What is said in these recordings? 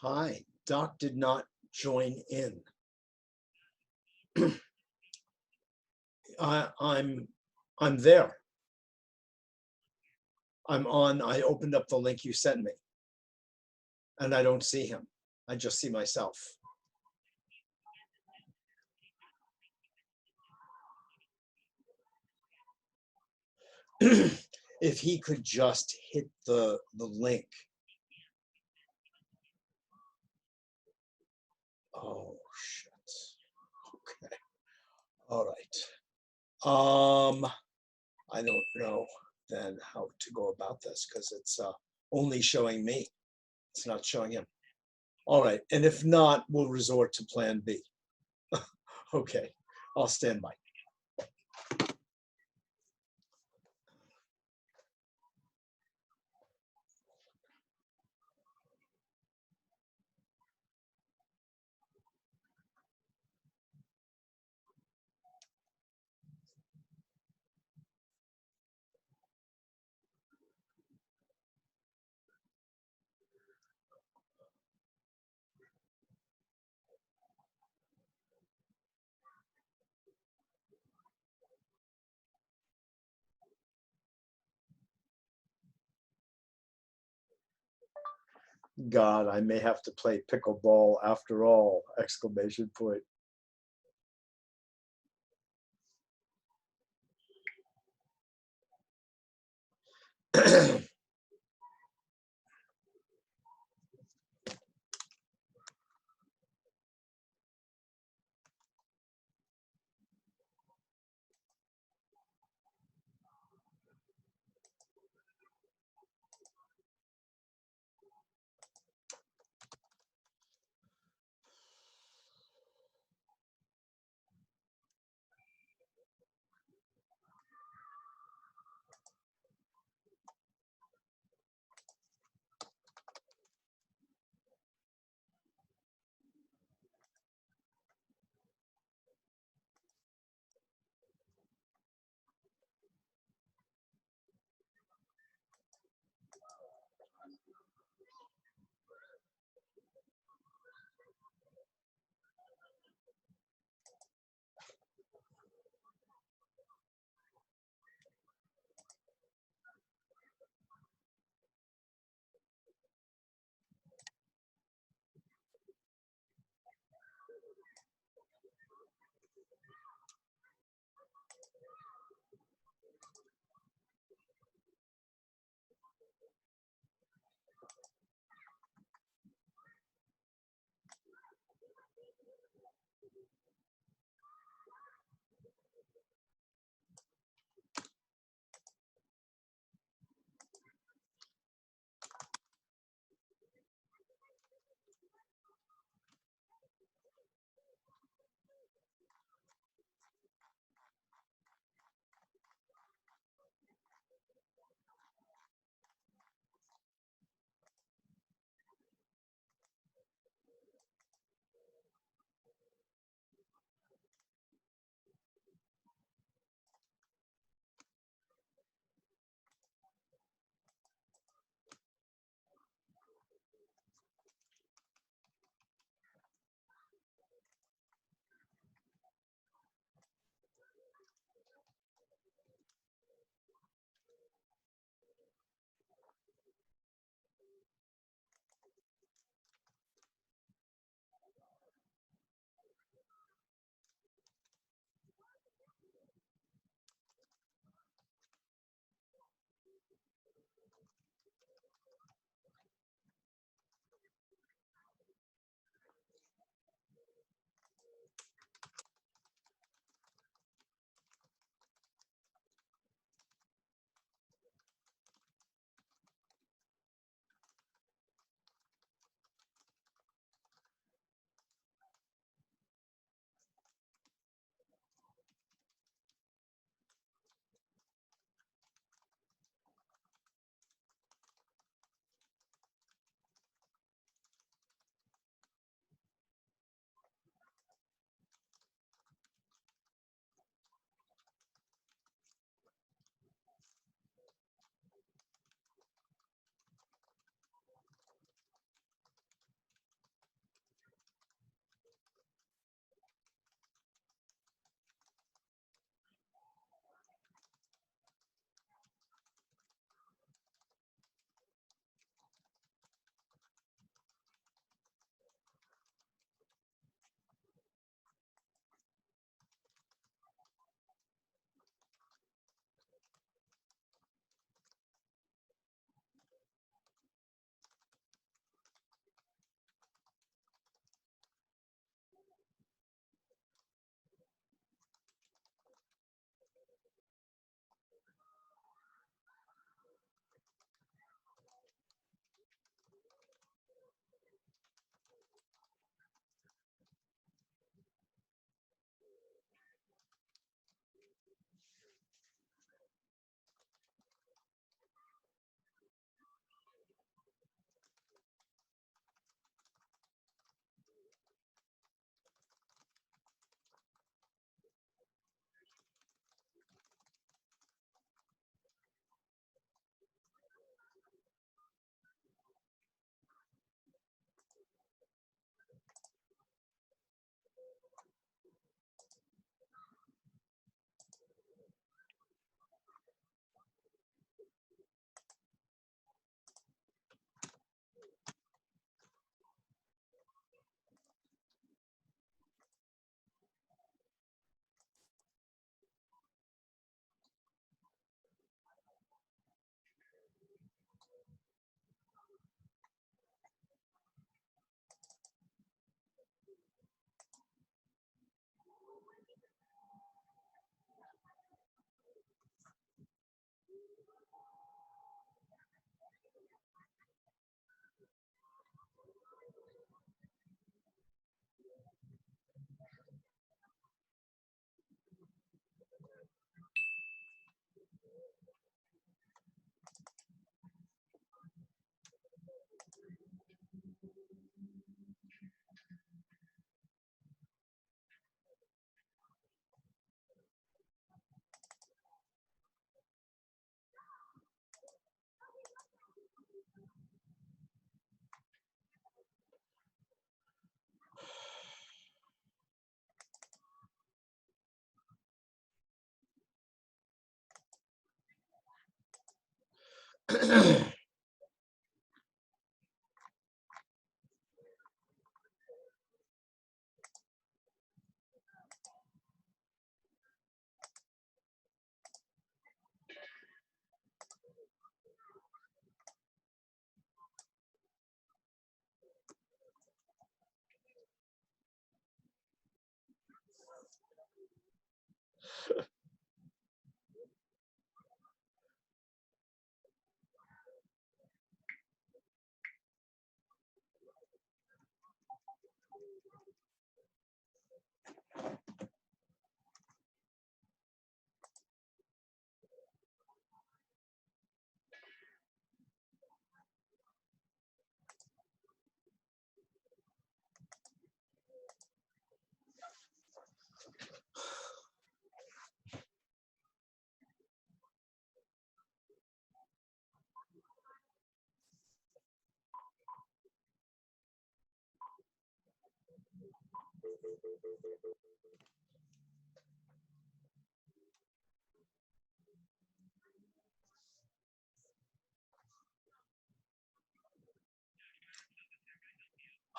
Hi, Doc did not join in. I'm there. I'm on. I opened up the link you sent me, and I don't see him. I just see myself. If he could just hit the link. Oh shit. Okay. All right. I don't know then how to go about this because it's only showing me. It's not showing him. All right. And if not, we'll resort to plan B. Okay. I'll stand by. God, I may have to play pickleball after all! Exclamation point.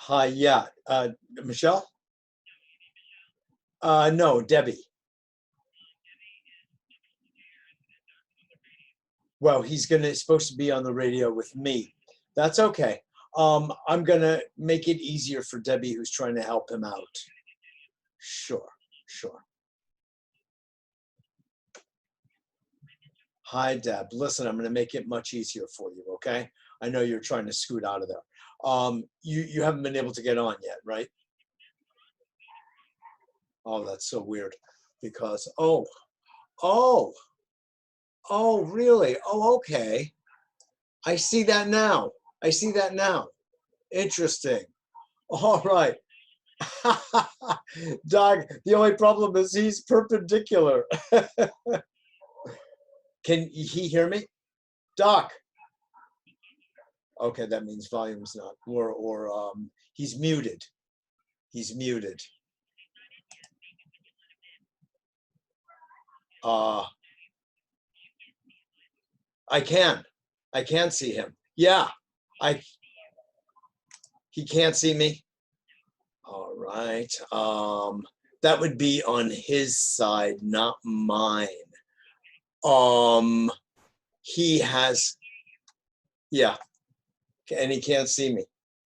Hi, yeah. Michelle? No, Debbie. Well, supposed to be on the radio with me. That's okay. I'm gonna make it easier for Debbie, who's trying to help him out. Sure, sure. Hi, Deb. Listen, I'm gonna make it much easier for you, okay? I know you're trying to scoot out of there. You haven't been able to get on yet, right? Oh, that's so weird. Because oh, really? Oh, okay. I see that now. I see that now. Interesting. All right. Doc, the only problem is he's perpendicular. Can he hear me? Doc. Okay, that means volume's not, or he's muted. He's muted. I can see him. Yeah, he can't see me. All right. That would be on his side, not mine. He has, yeah, and he can't see me.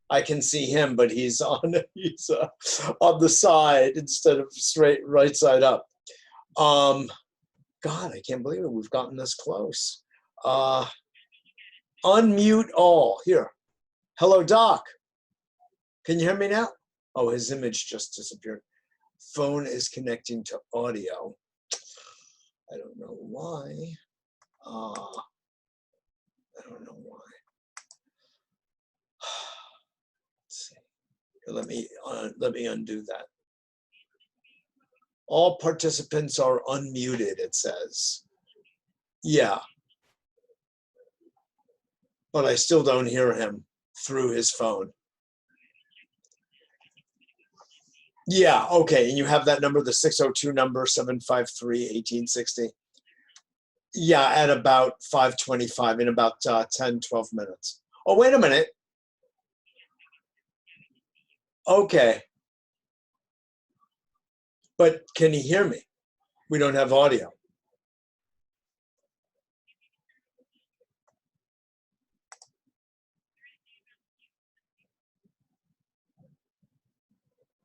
I can see him, but he's on the side instead of straight right side up. God, I can't believe it. We've gotten this close. Unmute all. Here. Hello, Doc. Can you hear me now? Oh, his image just disappeared. Phone is connecting to audio. I don't know why. I don't know why. Let's see. Let me undo that. All participants are unmuted, it says. Yeah. But I still don't hear him through his phone. Yeah, okay. And you have that number, the 602 number, 753-1860. Yeah, at about 5:25, in about 10, 12 minutes. Oh, wait a minute. Okay. But can he hear me? We don't have audio.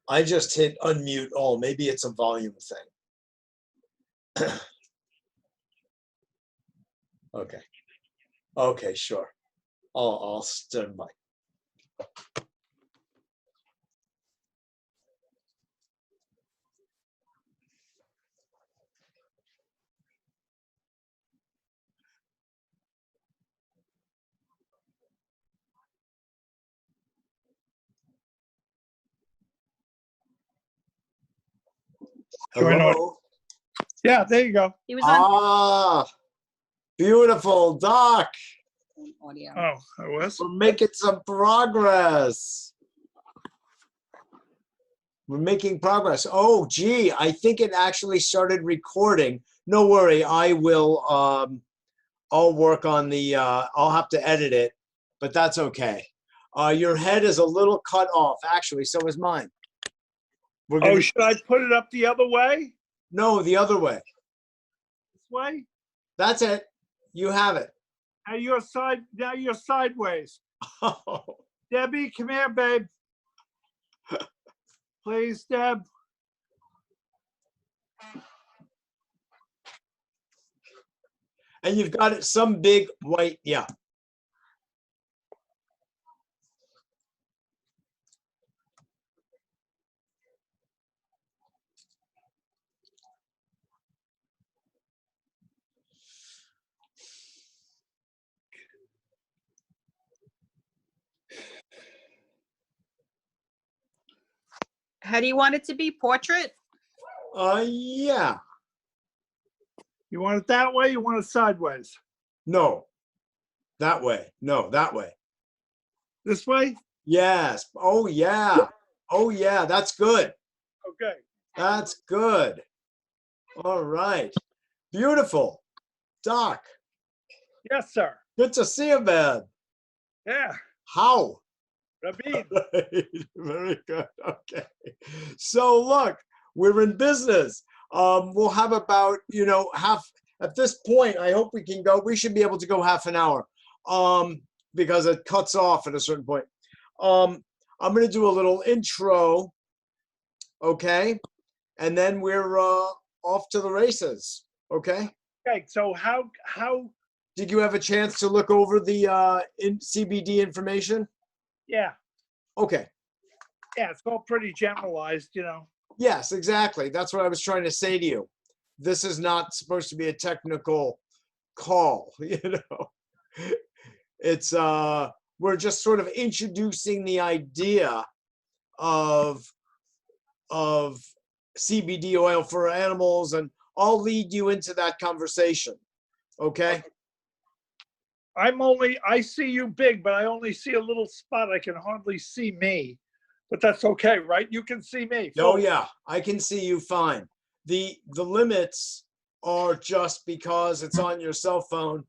I just hit unmute all. Maybe it's a volume thing. Okay. Okay, sure. I'll stand by. Hello. Yeah, there you go. He was on Beautiful, Doc. audio. Oh, I was. We're making some progress. We're making progress. Oh, gee, I think it actually started recording. No worry, I will I'll work on the, I'll have to edit it, but that's okay. Your head is a little cut off, actually, so is mine. We're Oh, gonna, should I put it up the other way? no, the other way. This way? That's it. You have it. Now you're sideways. Debbie, come here, babe. Please, Deb. And you've got it some big white, yeah. How do you want it to be? Portrait? Yeah. You want it that way? You want it sideways? No. That way. No, that way. This way? Yes. Oh, yeah. Oh, yeah. That's good. Okay. That's good. All right. Beautiful. Doc, Yes, sir. good to see you, man. Yeah. How? Rabin. Very good. Okay. So look, we're in business. We'll have about, half at this point. I hope we can go. We should be able to go half an hour, because it cuts off at a certain point. I'm going to do a little intro, okay, and then we're off to the races. Okay. Okay. So how? Did you have a chance to look over the CBD information? Yeah. Okay. Yeah. It's all pretty generalized, Yes, exactly. That's what I was trying to say to you. This is not supposed to be a technical call, It's we're just sort of introducing the idea of CBD oil for animals, and I'll lead you into that conversation. Okay? I see you big, but I only see a little spot. I can hardly see me, but that's okay, right? You can see me. Oh yeah, I can see you fine. The limits are just because it's on your cell phone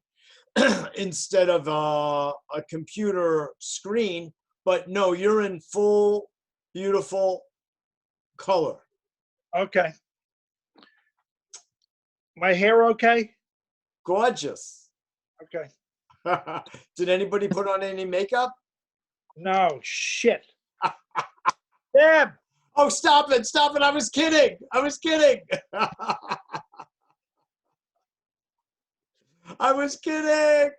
instead of a computer screen. But no, you're in full, beautiful color. Okay. My hair okay? Gorgeous. Okay. Did anybody put on any makeup? No, shit. Deb! Oh, stop it. Stop it. I was kidding. I was kidding. I was kidding.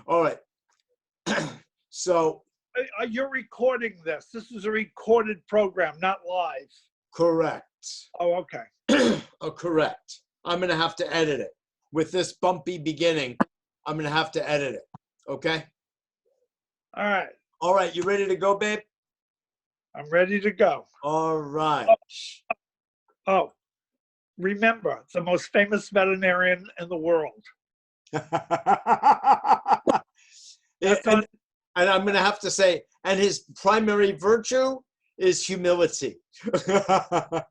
All right. So. You're recording this. This is a recorded program, not live. Correct. Oh, okay. Oh, correct. I'm going to have to edit it. With this bumpy beginning, I'm going to have to edit it. Okay? All right. All right. You ready to go, babe? I'm ready to go. All right. Oh, remember, the most famous veterinarian in the world. And I'm going to have to say, and his primary virtue is humility. Oh,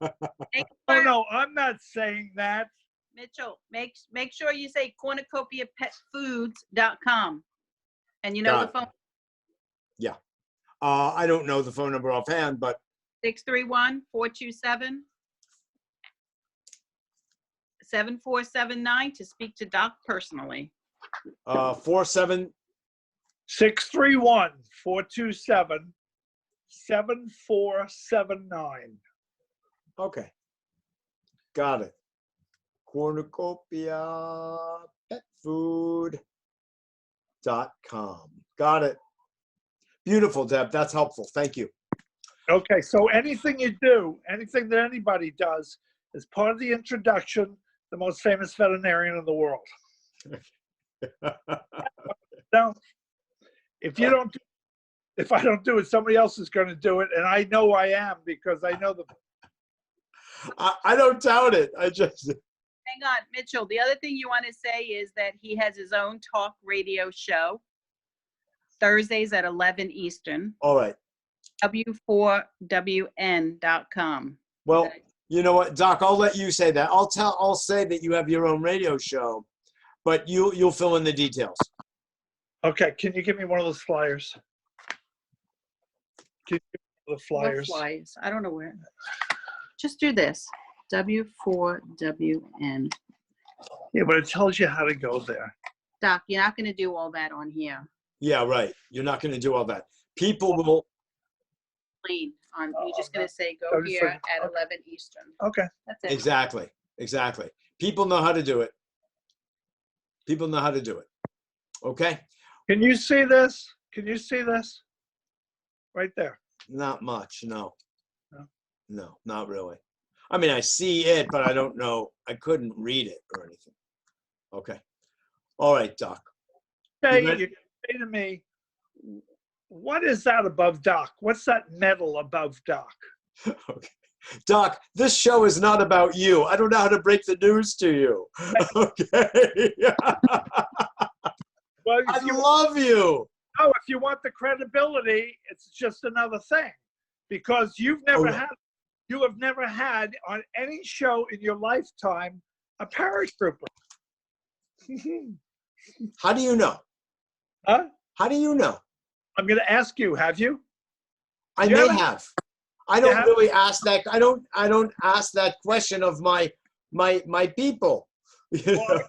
no, I'm not saying that. Mitchell, make sure you say cornucopiapetfoods.com. And you know Got the phone? Yeah. I don't know the phone number offhand, but 631-427-7479 to speak to Doc personally. 47. 631-427-7479. Okay. Got it. cornucopiapetfood.com. Got it. Beautiful, Deb. That's helpful. Thank you. Okay, so anything you do, anything that anybody does, is part of the introduction, the most famous veterinarian in the world. Now, if I don't do it, somebody else is going to do it, and I know I am because I know the. I don't doubt it. I just. Hang on, Mitchell. The other thing you want to say is that he has his own talk radio show, Thursdays at 11 Eastern. All right. W4WN.com. Well, you know what, Doc, I'll let you say that. I'll say that you have your own radio show. but you'll fill in the details. Okay, can you give me one of those flyers? Can you give me one of the What flyers? flyers? I don't know where. Just do this. W4WN. Yeah, but it tells you how to go there. Doc, you're not going to do all that on here. Yeah, right. You're not going to do all that. People will. Clean. You're just going to say, go I'm just here looking- at okay. 11 Eastern. Okay. That's it. Exactly. People know how to do it. People know how to do it. Okay? Can you see this? Can you see this? Right there. Not much, no. No? No, not really. I mean, I see it, but I don't know. I couldn't read it or anything. Okay. All right, Doc. Say, ready? you can say to me, what is that above Doc? What's that metal above Doc? Okay. Doc, this show is not about you. I don't know how to break the news to you. Okay. Well, I love you. no, if you want the credibility, it's just another thing, because you have never had on any show in your lifetime a paratrooper. How do you know? Huh? How do you know? I'm going to ask you. Have you? I You may haven't- have. I don't have- really ask that. I don't ask that question of my people. You know?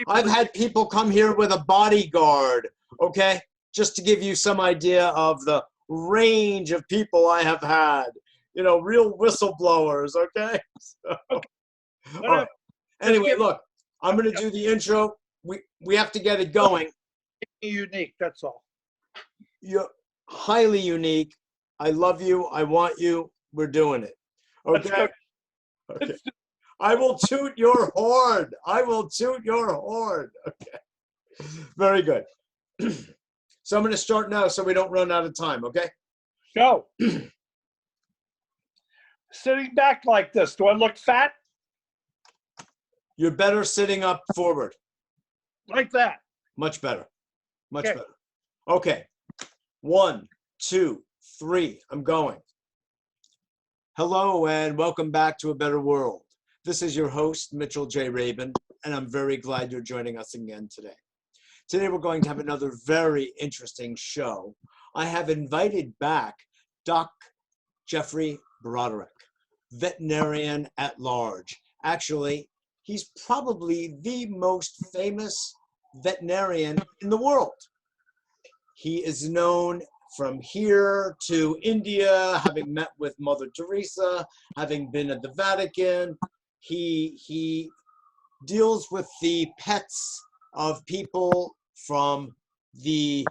I've had people come here with a bodyguard, okay? Just to give you some idea of the range of people I have had. You know, real whistleblowers, okay? So, all right. Anyway, look, I'm going to do the intro. We have to get it going. Unique. That's all. You're highly unique. I love you. I want you. We're doing it. Let's Okay? go. Okay. I will toot your horn. I will toot your horn. Okay. Very good. So I'm going to start now so we don't run out of time, okay? Go. Sitting back like this. Do I look fat? You're better sitting up forward. Like that. Much better. Much Okay. better. Okay. 1, 2, 3. I'm going. Hello and welcome back to A Better World. This is your host, Mitchell J. Rabin, and I'm very glad you're joining us again today. Today we're going to have another very interesting show. I have invited back Doc Geoffrey Broderick, veterinarian at large. Actually, he's probably the most famous veterinarian in the world. He is known from here to India, having met with Mother Theresa, having been at the Vatican. He deals with the pets of people from the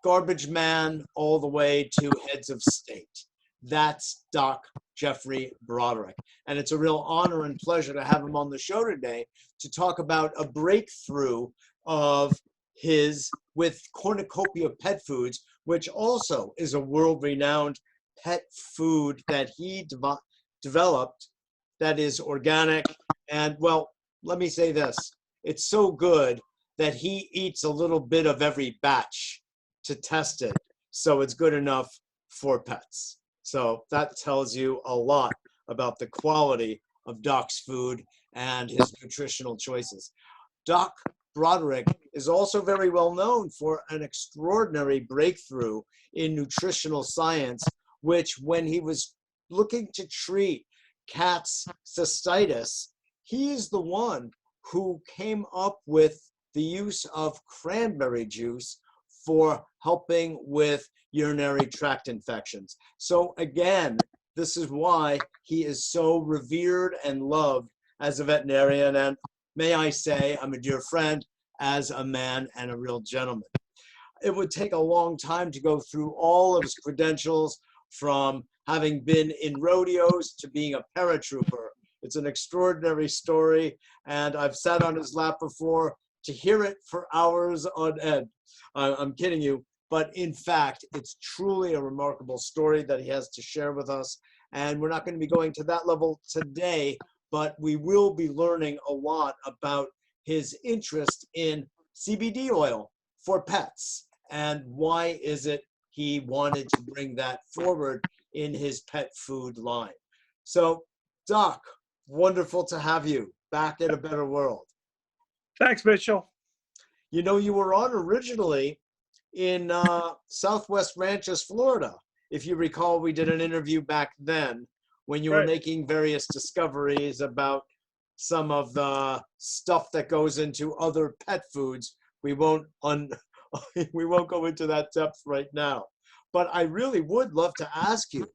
garbage man all the way to heads of state. That's Doc Geoffrey Broderick. And it's a real honor and pleasure to have him on the show today to talk about a breakthrough of his with Cornucopia Pet Foods, which also is a world-renowned pet food that he developed that is organic. And, well, let me say this. It's so good that he eats a little bit of every batch to test it, so it's good enough for pets. So that tells you a lot about the quality of Doc's food and his nutritional choices. Doc Broderick is also very well known for an extraordinary breakthrough in nutritional science, which when he was looking to treat cats' cystitis, he is the one who came up with the use of cranberry juice for helping with urinary tract infections. So again, this is why he is so revered and loved as a veterinarian, and may I say, I'm a dear friend, as a man and a real gentleman. It would take a long time to go through all of his credentials, from having been in rodeos to being a paratrooper. It's an extraordinary story, and I've sat on his lap before to hear it for hours on end. I'm kidding you, but in fact, it's truly a remarkable story that he has to share with us. And we're not going to be going to that level today, but we will be learning a lot about his interest in CBD oil for pets and why is it he wanted to bring that forward in his pet food line. So, Doc, wonderful to have you back at A Better World. Thanks, Mitchell. You know, you were on originally in Southwest Ranches, Florida. If you recall, we did an interview back then when you were Right. making various discoveries about some of the stuff that goes into other pet foods. We won't we won't go into that depth right now. But I really would love to ask you,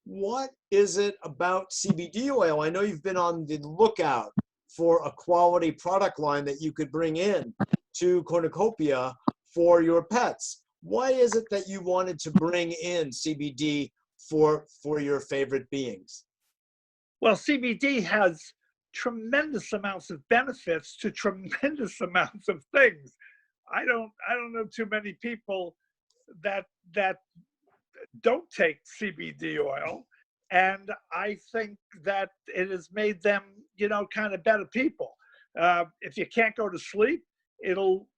what is it about CBD oil? I know you've been on the lookout for a quality product line that you could bring in to Cornucopia for your pets. Why is it that you wanted to bring in CBD for your favorite beings? Well, CBD has tremendous amounts of benefits to tremendous amounts of things. I don't know too many people that don't take CBD oil, and I think that it has made them, kind of better people. If you can't go to sleep, it'll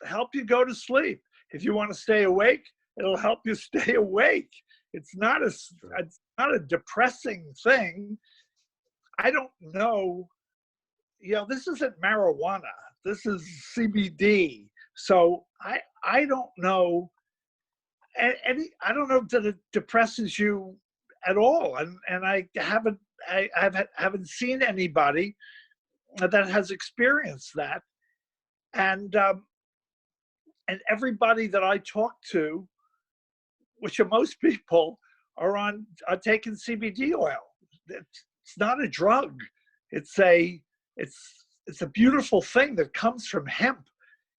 help you go to sleep. If you want to stay awake, it'll help you stay awake. It's not a depressing thing. I don't know. This isn't marijuana. This is CBD. So I don't know. And I don't know that it depresses you at all. And I haven't seen anybody that has experienced that. And everybody that I talk to, which are most people, are taking CBD oil. It's not a drug. It's a beautiful thing that comes from hemp.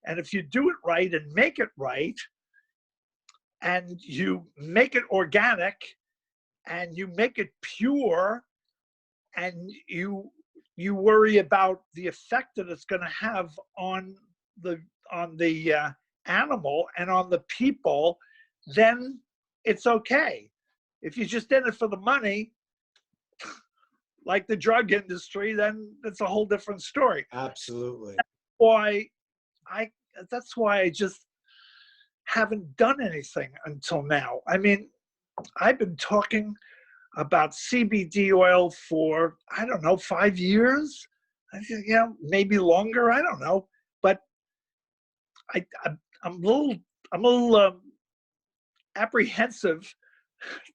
And if you do it right and make it right, and you make it organic, and you make it pure, and you worry about the effect that it's going to have on the animal and on the people, then it's okay. If you're just in it for the money, like the drug industry, then that's a whole different story. Absolutely. That's why I just haven't done anything until now. I mean, I've been talking about CBD oil for, I don't know, 5 years. I think, maybe longer. I don't know, but I'm a little apprehensive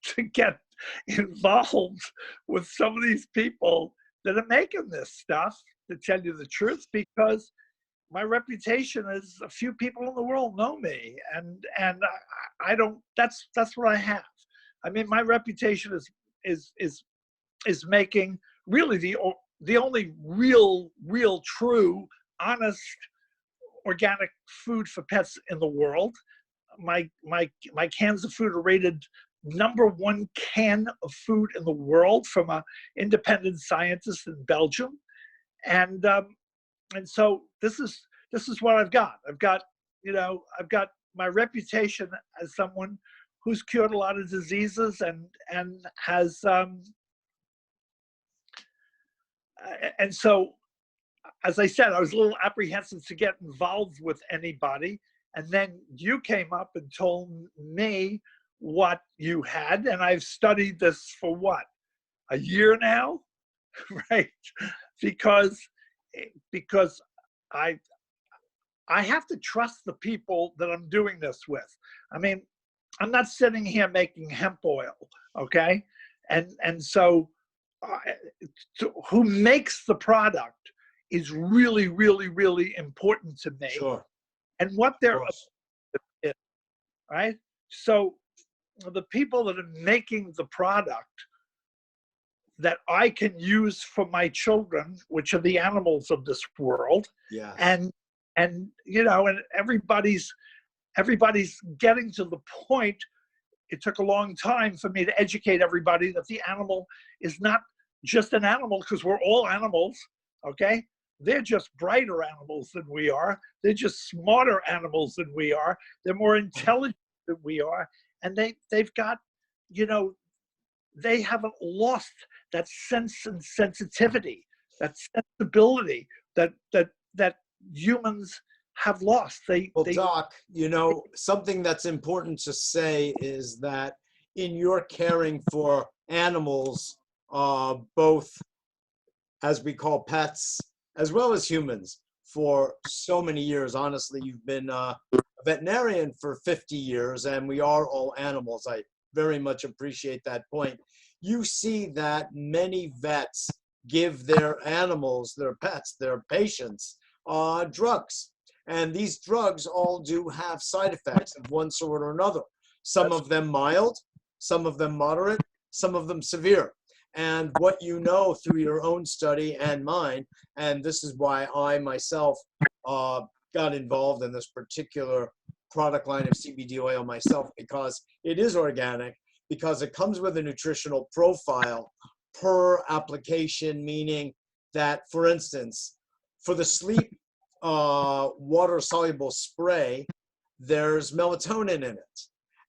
to get involved with some of these people that are making this stuff, to tell you the truth, because my reputation is, a few people in the world know me, and I don't. That's what I have. I mean, my reputation is making really the only real true honest organic food for pets in the world. My cans of food are rated #1 can of food in the world from an independent scientist in Belgium, and so this is what I've got. I've got my reputation as someone who's cured a lot of diseases and has and so, as I said, I was a little apprehensive to get involved with anybody. And then you came up and told me what you had, and I've studied this for what, a year now, right? Because I have to trust the people that I'm doing this with. I mean, I'm not sitting here making hemp oil, okay? And so who makes the product is really, really, really important to me. Sure. And what they're, right? So the people that are making the product that I can use for my children, which are the animals of this world, Yes. and and everybody's getting to the point. It took a long time for me to educate everybody that the animal is not just an animal, because we're all animals, okay? They're just brighter animals than we are. They're just smarter animals than we are. They're more intelligent than we are. And they've got, they haven't lost that sense and sensitivity, that sensibility that humans have lost. Well, Doc, something that's important to say is that in your caring for animals, both as we call pets, as well as humans, for so many years. Honestly, you've been a veterinarian for 50 years, and we are all animals. I very much appreciate that point. You see that many vets give their animals, their pets, their patients, drugs. And these drugs all do have side effects of one sort or another. Some of them mild, some of them moderate, some of them severe. And what you know through your own study and mine, and this is why I myself got involved in this particular product line of CBD oil myself, because it is organic, because it comes with a nutritional profile per application, meaning that, for instance, for the sleep water-soluble spray, there's melatonin in it.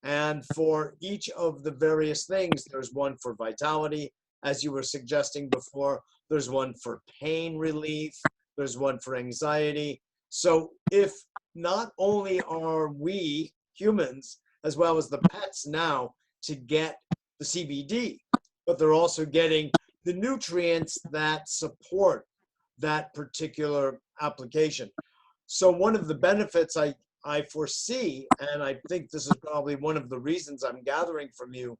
And for each of the various things, there's one for vitality, as you were suggesting before, there's one for pain relief, there's one for anxiety. So if not only are we humans, as well as the pets now, to get the CBD, but they're also getting the nutrients that support that particular application. So one of the benefits I foresee, and I think this is probably one of the reasons I'm gathering from you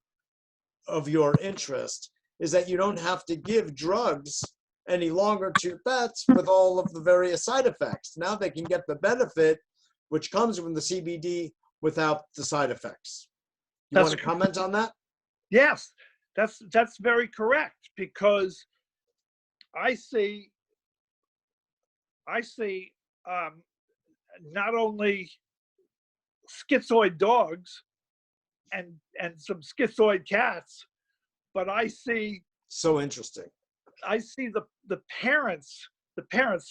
of your interest, is that you don't have to give drugs any longer to your pets with all of the various side effects. Now they can get the benefit which comes from the CBD without the side effects. You want to comment on that? Yes, that's very correct, because I see not only schizoid dogs and some schizoid cats, but I see so interesting. I see the parents,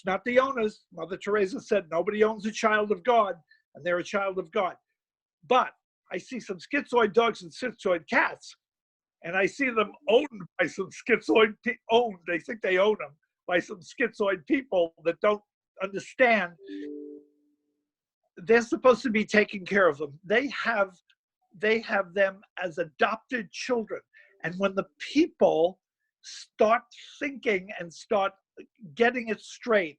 not the owners. Mother Theresa said nobody owns a child of God, and they're a child of God. But I see some schizoid dogs and schizoid cats, and I see them owned by some schizoid, they think they own them, by some schizoid people that don't understand. They're supposed to be taking care of them. They have them as adopted children. And when the people start thinking and start getting it straight,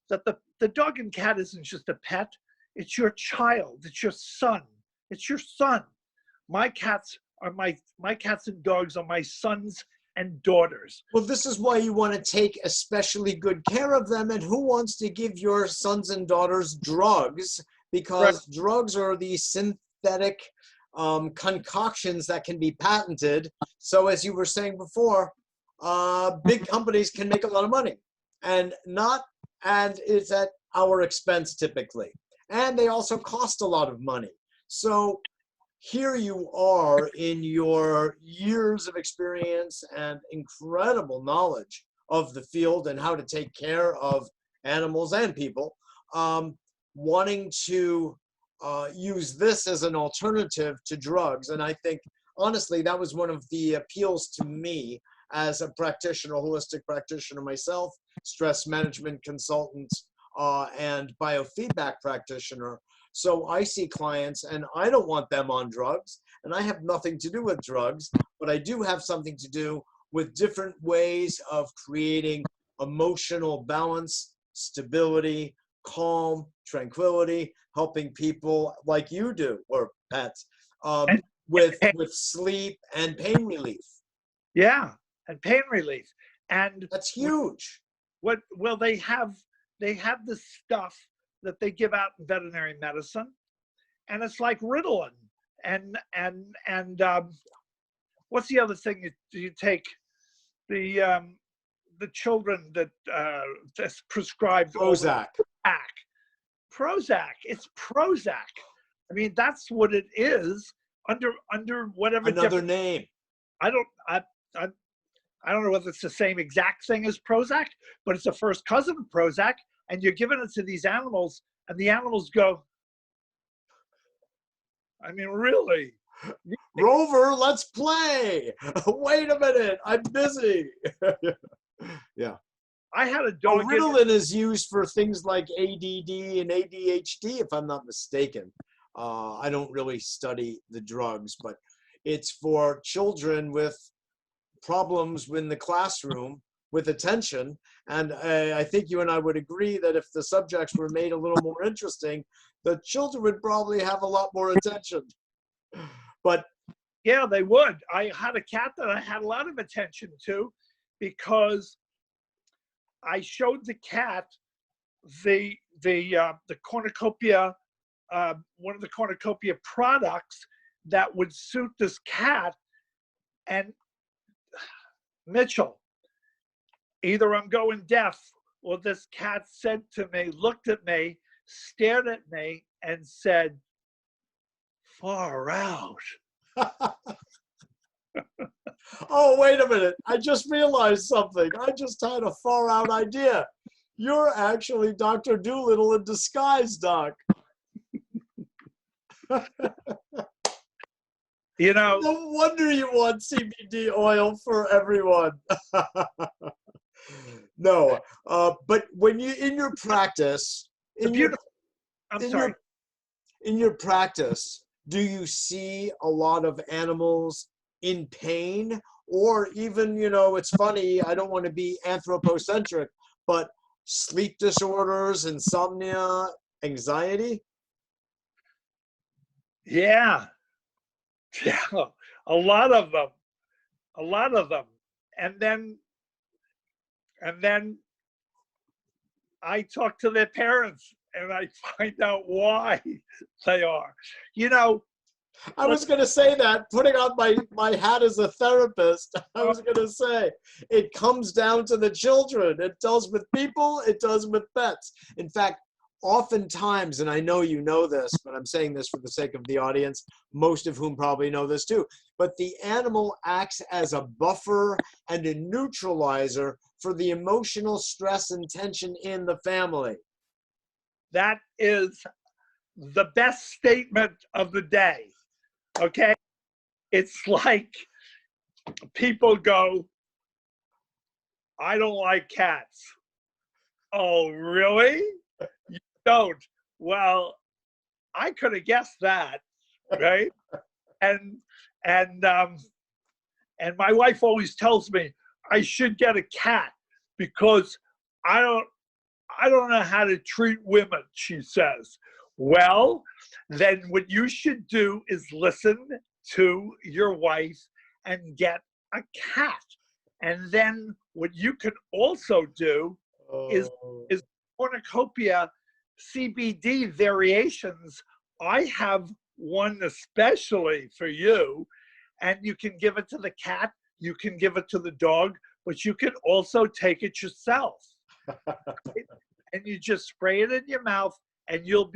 that the dog and cat isn't just a pet, it's your child, it's your son. It's your son. My cats and dogs are my sons and daughters. Well, this is why you want to take especially good care of them. And who wants to give your sons and daughters drugs? Because right. Drugs are these synthetic concoctions that can be patented. So as you were saying before, big companies can make a lot of money, and it's at our expense typically. And they also cost a lot of money. So here you are in your years of experience and incredible knowledge of the field and how to take care of animals and people, wanting to use this as an alternative to drugs. And I think, honestly, that was one of the appeals to me as a practitioner, holistic practitioner myself, stress management consultant, and biofeedback practitioner. So I see clients and I don't want them on drugs, and I have nothing to do with drugs, but I do have something to do with different ways of creating emotional balance, stability, calm, tranquility, helping people like you do, or pets, with sleep and pain relief. Yeah, and pain relief. And that's huge. Well, they have this stuff that they give out in veterinary medicine, and it's like Ritalin. And what's the other thing you take? The children that's prescribed Prozac. Prozac. It's Prozac. I mean, that's what it is under whatever another name. I don't know whether it's the same exact thing as Prozac, but it's a first cousin of Prozac, and you're giving it to these animals, and the animals go, I mean, really? Rover, let's play. Wait a minute, I'm busy. Yeah. I had a dog. Ritalin is used for things like ADD and ADHD, if I'm not mistaken. I don't really study the drugs, but it's for children with problems in the classroom with attention. And I think you and I would agree that if the subjects were made a little more interesting, the children would probably have a lot more attention. But yeah, they would. I had a cat that I had a lot of attention to because I showed the cat the cornucopia, one of the cornucopia products that would suit this cat. And Mitchell, either I'm going deaf, or this cat said to me, looked at me, stared at me, and said, "Far out." oh, wait a minute. I just realized something. I just had a far out idea. You're actually Dr. Dolittle in disguise, Doc. You know, No wonder you want CBD oil for everyone. No, but when you in your practice, in your in your practice, do you see a lot of animals in pain, or even, you know, it's funny, I don't want to be anthropocentric, but sleep disorders, insomnia, anxiety? Yeah, yeah, a lot of them, and then I talk to their parents and I find out why they are. You know, I was going to say that, putting on my hat as a therapist, I was going to say, it comes down to the children. It does with people, it does with pets. In fact, oftentimes, and I know you know this, but I'm saying this for the sake of the audience, most of whom probably know this too, but the animal acts as a buffer and a neutralizer for the emotional stress and tension in the family. that is the best statement of the day. Okay? It's like people go, "I don't like cats." Oh, really? You don't? Well, I could have guessed that, right? And and my wife always tells me I should get a cat because I don't know how to treat women, she says. Well, then what you should do is listen to your wife and get a cat. And then what you can also do is cornucopia CBD variations. I have one especially for you, and you can give it to the cat, you can give it to the dog, but you can also take it yourself. And you just spray it in your mouth and you'll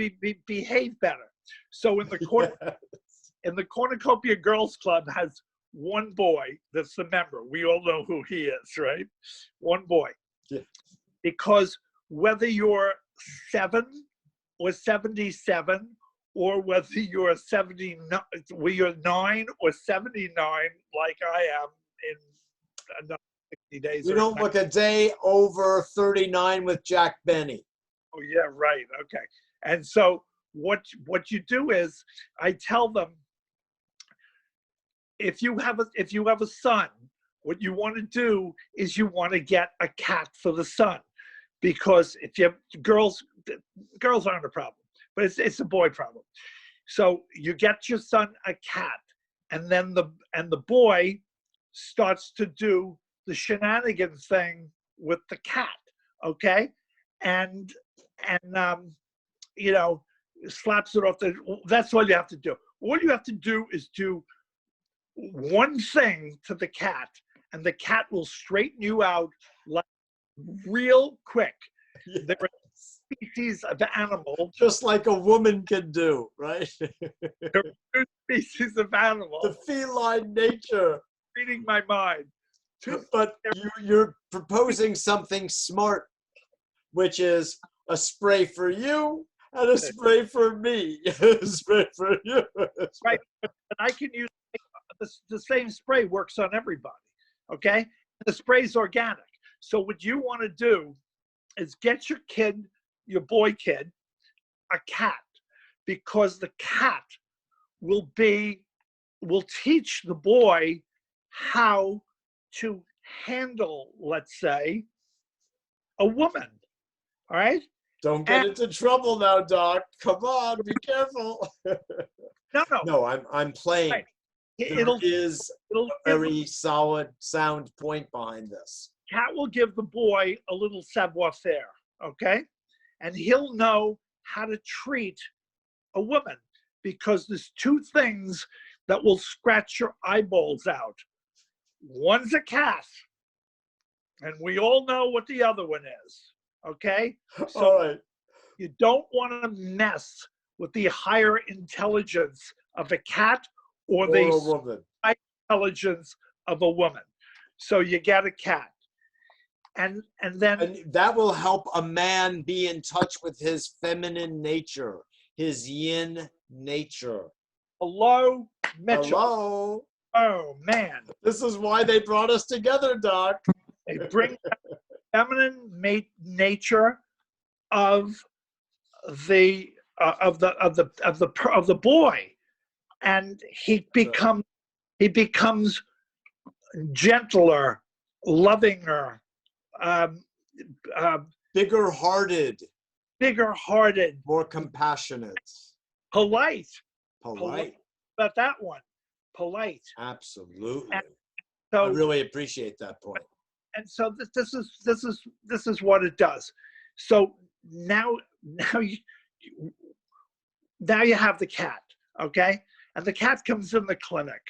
behave better. So in the Cornucopia Girls Club has one boy that's the member. We all know who he is, right? One boy. Yeah. Because whether you're 7 or 77, or whether you're 79, you're 9 or 79, like I am in another 60 days. You don't look a day over 39 with Jack Benny. Oh yeah, right. Okay. And so what you do is I tell them, if you have a son, what you want to do is you want to get a cat for the son, because if you have girls aren't a problem, but it's a boy problem. So you get your son a cat, and then the boy starts to do the shenanigan thing with the cat, okay, and you know, slaps it off. That's all you have to do. All you have to do is do one thing to the cat, and the cat will straighten you out like real quick. Yes. There are species of animal, Just like a woman can do, right? there are two species of animal. The feline nature. Reading my mind. But you're proposing something smart, which is a spray for you and a spray for me. A spray for you. Right, but I can use the same spray. Works on everybody, okay? The spray's organic. So what you want to do is get your boy kid, a cat, because the cat will teach the boy how to handle, let's say, a woman. All right? Don't get into trouble now, Doc. Come on, be careful. No, no. No, I'm playing. Right. There It'll is it'll a very solid, sound point behind this. cat will give the boy a little savoir-faire, okay? And he'll know how to treat a woman, because there's two things that will scratch your eyeballs out. One's a cat, and we all know what the other one is, okay? So All right. you don't want to mess with the higher intelligence of a cat or Or a the woman. intelligence of a woman. So you get a cat. And then And that will help a man be in touch with his feminine nature, his yin nature. hello, Mitchell. Hello. Oh man, This is why they brought us together, Doc. they bring the feminine nature of the boy, and he becomes gentler, lovinger, Bigger-hearted, bigger-hearted, more compassionate, polite. polite. About that one, polite. Absolutely. And I so, really appreciate that point. and so this is what it does. So now you have the cat, okay? And the cat comes in the clinic,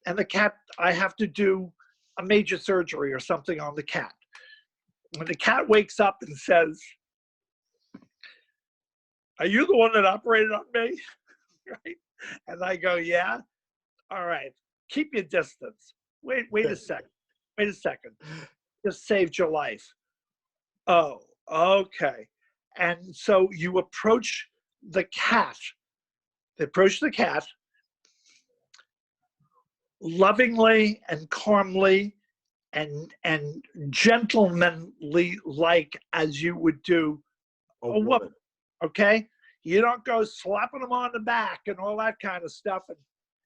and the cat, I have to do a major surgery or something on the cat. When the cat wakes up and says, "Are you the one that operated on me?" Right? And I go, "Yeah." All right, keep your distance. Wait a second. Wait a second. Just saved your life. Oh, okay. And so you approach the cat. They approach the cat lovingly and calmly and gentlemanly, like as you would do A a woman. Okay? You don't go slapping them on the back and all that kind of stuff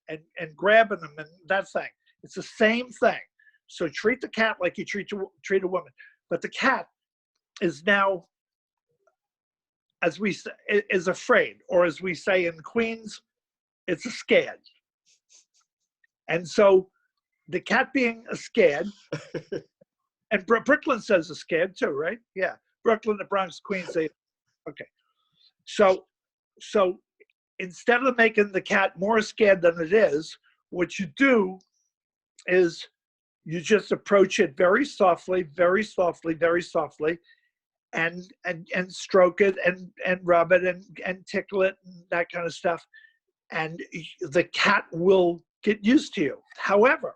and grabbing them and that thing. It's the same thing. So treat the cat like you treat a woman. But the cat is now, as we say, is afraid, or as we say in Queens, it's a scared. And so the cat being a scared, and Brooklyn says a scared too, right? Yeah, Brooklyn, the Bronx, Queens, they, okay. So instead of making the cat more scared than it is, what you do is you just approach it very softly, very softly, very softly, and stroke it and rub it and tickle it and that kind of stuff. And the cat will get used to you. However,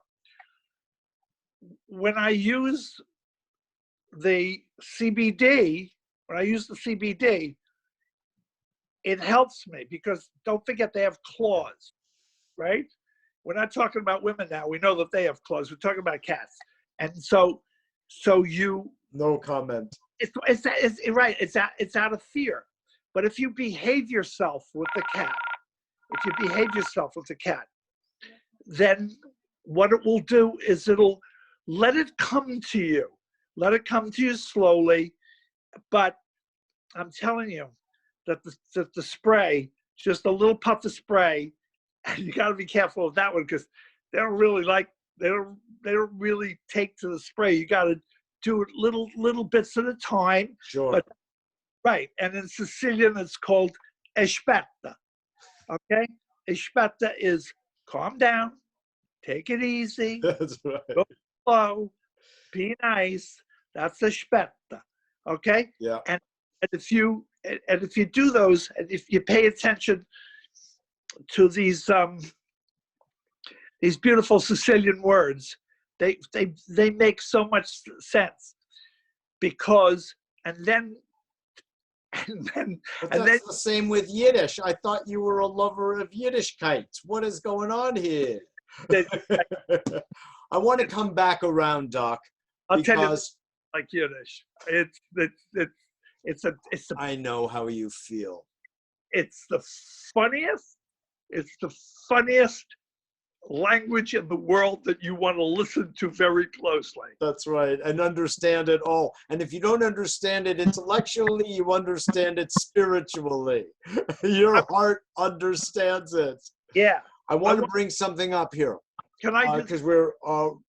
when I use the CBD, it helps me, because don't forget they have claws, right? We're not talking about women now. We know that they have claws. We're talking about cats. And so you, No comment. it's right. It's out of fear. But if you behave yourself with the cat, then what it will do is it'll let it come to you. Let it come to you slowly. But I'm telling you that the spray, just a little puff of spray, and you got to be careful of that one, because they don't really take to the spray. You got to do it little bits at a time. Sure. But, right. And in Sicilian, it's called aspetta. Okay? Aspetta is calm down, take it easy, That's right. go slow, be nice. That's aspetta. Okay? Yeah. And if you do those, and if you pay attention to these beautiful Sicilian words, they make so much sense, because and then But that's the same with Yiddish. I thought you were a lover of Yiddishkeit. What is going on here? I want to come back around, Doc. I'll tell you, because like Yiddish, it's I know how you feel. it's the funniest language in the world that you want to listen to very closely. That's right. And understand it all. And if you don't understand it intellectually, you understand it spiritually. Your heart understands it. Yeah. I want to bring something up here Can I just, because we're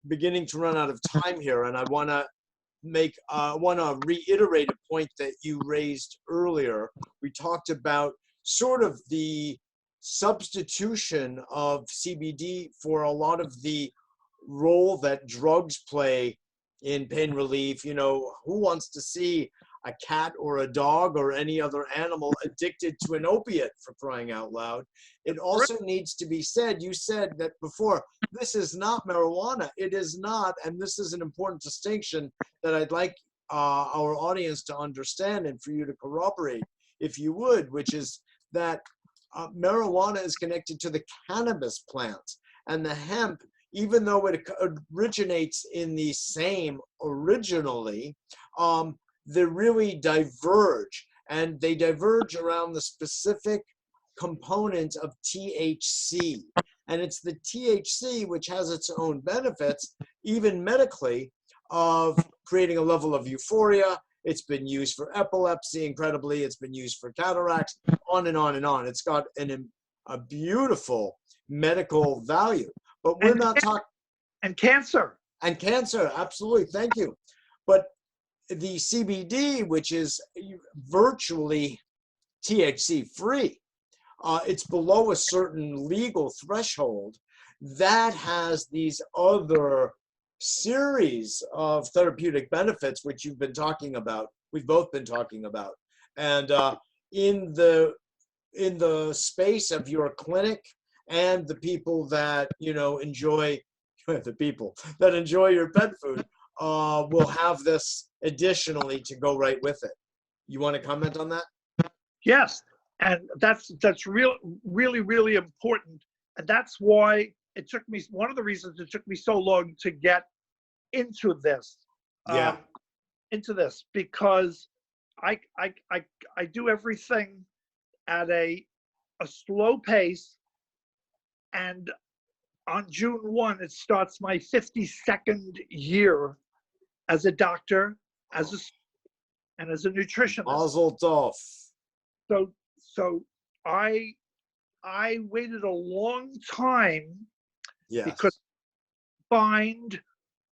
beginning to run out of time here. And I want to reiterate a point that you raised earlier. We talked about sort of the substitution of CBD for a lot of the role that drugs play in pain relief. You know, who wants to see a cat or a dog or any other animal addicted to an opiate, for crying out loud? It also needs to be said, you said that before, this is not marijuana. It is not, and this is an important distinction that I'd like our audience to understand and for you to corroborate, if you would, which is that marijuana is connected to the cannabis plant, and the hemp, even though it originates in the same originally, they really diverge, and they diverge around the specific component of THC. And it's the THC which has its own benefits, even medically, of creating a level of euphoria. It's been used for epilepsy, incredibly. It's been used for cataracts, on and on and on. It's got a beautiful medical value. But we're not talking... And cancer. And cancer, absolutely. Thank you. But the CBD, which is virtually THC free, it's below a certain legal threshold, that has these other series of therapeutic benefits, which you've been talking about. We've both been talking about. And in the space of your clinic and the people that, you know, enjoy the people that enjoy your pet food will have this additionally to go right with it. You want to comment on that? Yes, and that's really important, and that's why it took me. One of the reasons it took me so long to get into this, because I do everything at a slow pace, and on June 1, it starts my 52nd year as a doctor, as a nutritionist. Mazel tov. So I waited a long time, yes, because find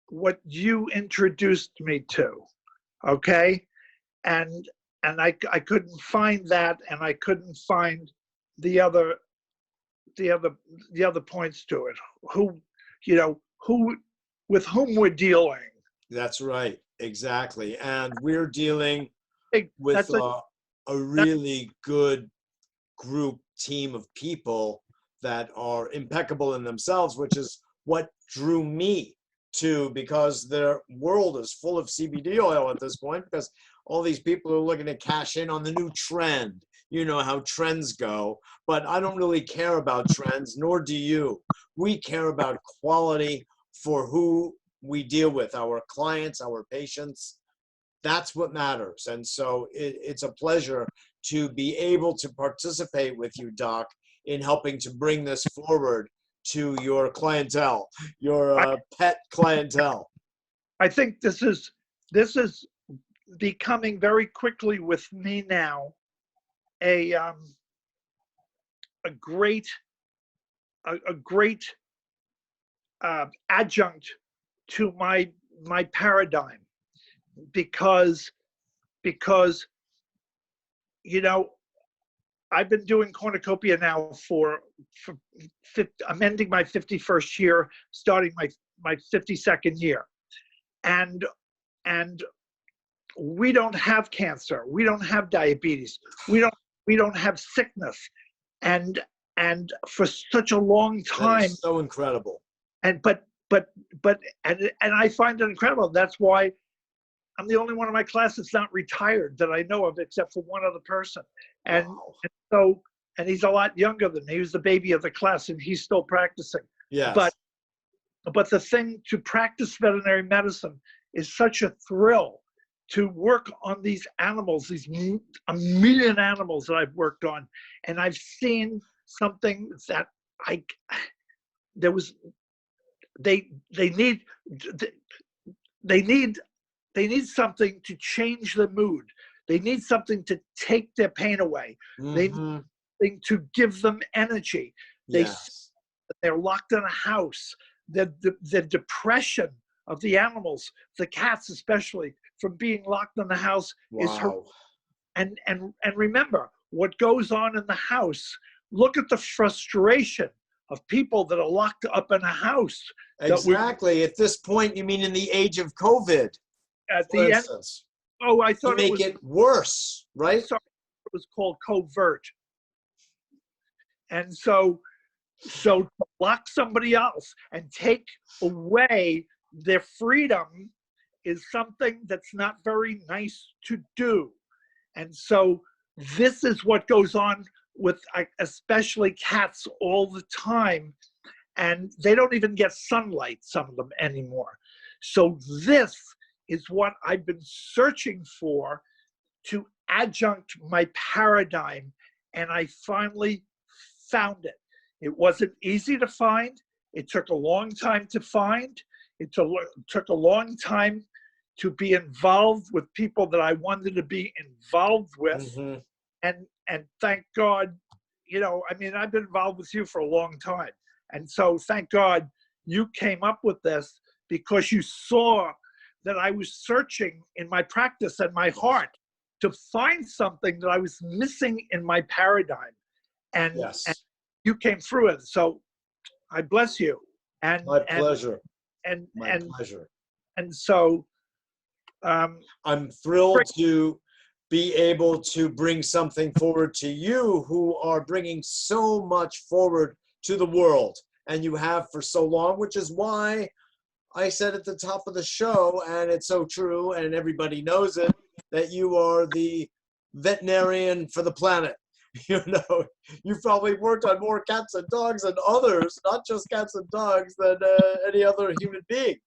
what you introduced me to, okay, and I couldn't find that, and I couldn't find the other points to it. With whom we're dealing. That's right, exactly. And we're dealing with That's a really good group team of people that are impeccable in themselves, which is what drew me to, because their world is full of CBD oil at this point, because all these people are looking to cash in on the new trend. You know how trends go, but I don't really care about trends, nor do you. We care about quality for who we deal with, our clients, our patients. That's what matters. And so it's a pleasure to be able to participate with you, Doc, in helping to bring this forward to your clientele, your pet clientele. I think this is becoming very quickly with me now a great adjunct to my paradigm, because you know, I've been doing cornucopia now for I'm ending my 51st year, starting my 52nd year, and we don't have cancer, we don't have diabetes, we don't have sickness, and for such a long time. That is so incredible. And but I find it incredible. That's why I'm the only one in my class that's not retired that I know of, except for one other person. And, wow. and he's a lot younger than me. He was the baby of the class, and he's still practicing. Yes. But the thing to practice veterinary medicine is such a thrill, to work on these animals, these a million animals that I've worked on, and I've seen something that there was they need they need they need something to change the mood. They need something to take their pain away. They need Mhm. something to give them energy. Yes. They're locked in a house. The depression of the animals, the cats especially, from being locked in the house is her. Wow. And remember what goes on in the house. Look at the frustration of people that are locked up in a house. Exactly. At this point, you mean in the age of COVID, At for the end. instance, Oh, I to thought it make was. it worse, right? Sorry, it was called covert. And so to lock somebody else and take away their freedom is something that's not very nice to do. And so this is what goes on with especially cats all the time. And they don't even get sunlight, some of them, anymore. So this is what I've been searching for to adjunct my paradigm. And I finally found it. It wasn't easy to find. It took a long time to find. It took a long time to be involved with people that I wanted to be involved with. Mhm. And thank God, I mean, I've been involved with you for a long time. And so thank God you came up with this, because you saw that I was searching in my practice and my heart to find something that I was missing in my paradigm. And Yes. you came through it. So I bless you. And My pleasure. and My and pleasure. and so I'm thrilled to be able to bring something forward to you who are bringing so much forward to the world, and you have for so long, which is why I said at the top of the show, and it's so true, and everybody knows it, that you are the veterinarian for the planet. You've probably worked on more cats and dogs than others, not just cats and dogs, than any other human being.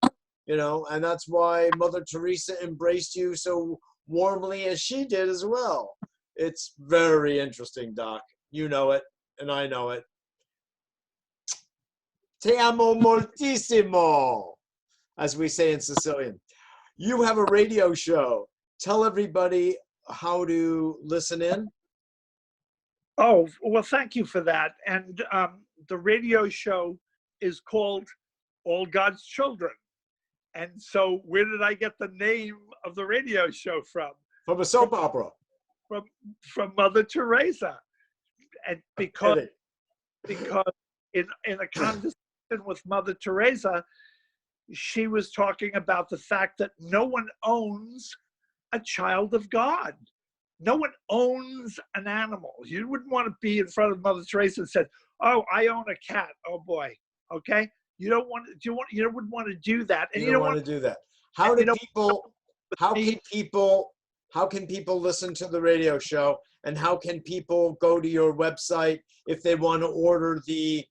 And that's why Mother Teresa embraced you so warmly as she did as well. It's very interesting, Doc. You know it, and I know it. Te amo moltissimo, as we say in Sicilian. You have a radio show. Tell everybody how to listen in. Oh, well, thank you for that. And the radio show is called All God's Children. And so where did I get the name of the radio show from? From a soap opera. From Mother Teresa. And because in a conversation with Mother Teresa, she was talking about the fact that no one owns a child of God. No one owns an animal. You wouldn't want to be in front of Mother Teresa and said, "Oh, I own a cat." Oh boy. Okay. You don't want to. You wouldn't want to do that. And you don't want to do that. How can people listen to the radio show, and how can people go to your website if they want to order the